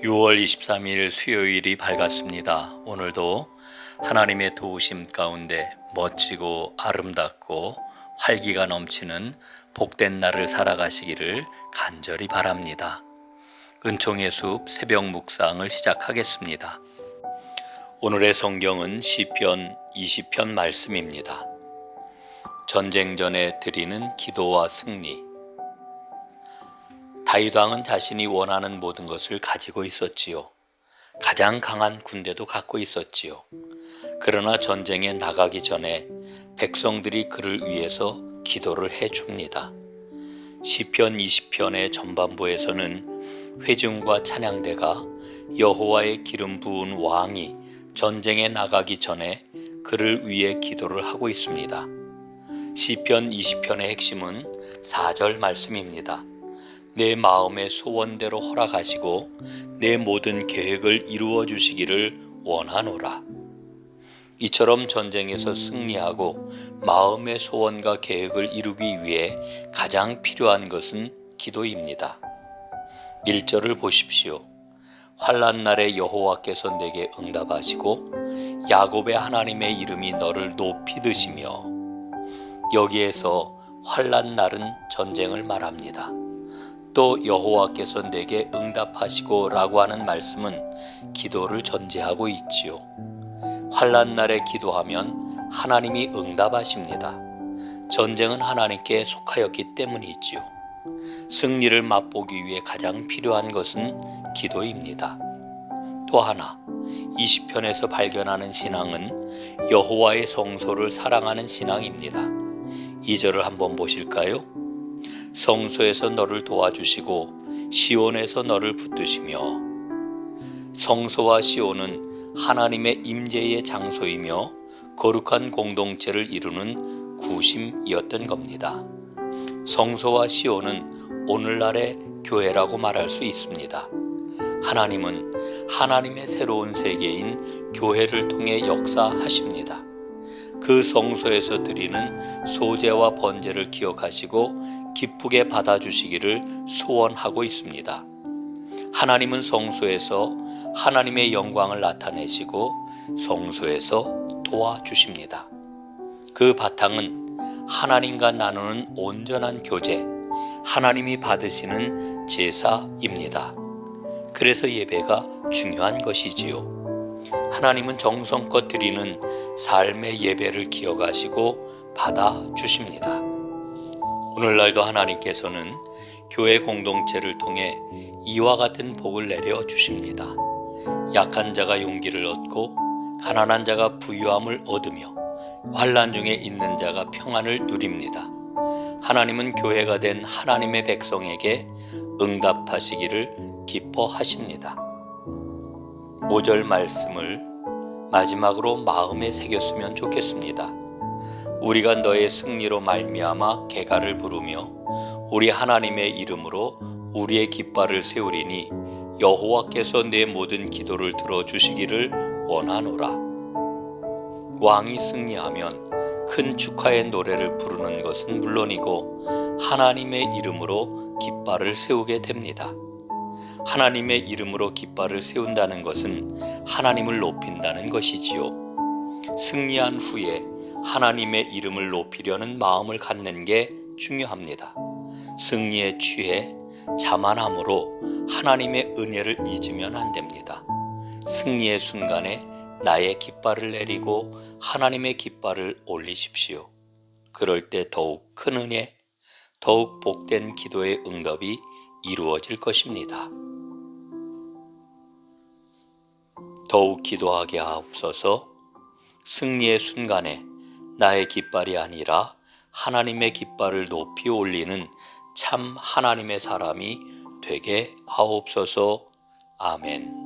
6월 23일 수요일이 밝았습니다. 오늘도 하나님의 도우심 가운데 멋지고 아름답고 활기가 넘치는 복된 날을 살아가시기를 간절히 바랍니다. 은총의 숲 새벽 묵상을 시작하겠습니다. 오늘의 성경은 시편 20편 말씀입니다. 전쟁 전에 드리는 기도와 승리. 다윗 왕은 자신이 원하는 모든 것을 가지고 있었지요. 가장 강한 군대도 갖고 있었지요. 그러나 전쟁에 나가기 전에 백성들이 그를 위해서 기도를 해줍니다. 시편 20편의 전반부에서는 회중과 찬양대가 여호와의 기름 부은 왕이 전쟁에 나가기 전에 그를 위해 기도를 하고 있습니다. 시편 20편의 핵심은 4절 말씀입니다. 내 마음의 소원대로 허락하시고 내 모든 계획을 이루어 주시기를 원하노라. 이처럼 전쟁에서 승리하고 마음의 소원과 계획을 이루기 위해 가장 필요한 것은 기도입니다. 1절을 보십시오. 환난 날에 여호와께서 내게 응답하시고 야곱의 하나님의 이름이 너를 높이 드시며. 여기에서 환난 날은 전쟁을 말합니다. 또 여호와께서 내게 응답하시고 라고 하는 말씀은 기도를 전제하고 있지요. 환난 날에 기도하면 하나님이 응답하십니다. 전쟁은 하나님께 속하였기 때문이지요. 승리를 맛보기 위해 가장 필요한 것은 기도입니다. 또 하나, 20편에서 발견하는 신앙은 여호와의 성소를 사랑하는 신앙입니다. 2절을 한번 보실까요? 성소에서 너를 도와주시고 시온에서 너를 붙드시며. 성소와 시온은 하나님의 임재의 장소이며 거룩한 공동체를 이루는 구심이었던 겁니다. 성소와 시온은 오늘날의 교회라고 말할 수 있습니다. 하나님은 하나님의 새로운 세계인 교회를 통해 역사하십니다. 그 성소에서 드리는 소제와 번제를 기억하시고 기쁘게 받아주시기를 소원하고 있습니다. 하나님은 성소에서 하나님의 영광을 나타내시고 성소에서 도와주십니다. 그 바탕은 하나님과 나누는 온전한 교제, 하나님이 받으시는 제사입니다. 그래서 예배가 중요한 것이지요. 하나님은 정성껏 드리는 삶의 예배를 기억하시고 받아주십니다. 오늘날도 하나님께서는 교회 공동체를 통해 이와 같은 복을 내려 주십니다. 약한 자가 용기를 얻고 가난한 자가 부유함을 얻으며 환난 중에 있는 자가 평안을 누립니다. 하나님은 교회가 된 하나님의 백성에게 응답하시기를 기뻐하십니다. 5절 말씀을 마지막으로 마음에 새겼으면 좋겠습니다. 우리가 너의 승리로 말미암아 개가를 부르며 우리 하나님의 이름으로 우리의 깃발을 세우리니 여호와께서 내 모든 기도를 들어주시기를 원하노라. 왕이 승리하면 큰 축하의 노래를 부르는 것은 물론이고 하나님의 이름으로 깃발을 세우게 됩니다. 하나님의 이름으로 깃발을 세운다는 것은 하나님을 높인다는 것이지요. 승리한 후에 하나님의 이름을 높이려는 마음을 갖는 게 중요합니다. 승리에 취해 자만함으로 하나님의 은혜를 잊으면 안 됩니다. 승리의 순간에 나의 깃발을 내리고 하나님의 깃발을 올리십시오. 그럴 때 더욱 큰 은혜, 더욱 복된 기도의 응답이 이루어질 것입니다. 더욱 기도하게 하옵소서. 승리의 순간에 나의 깃발이 아니라 하나님의 깃발을 높이 올리는 참 하나님의 사람이 되게 하옵소서. 아멘.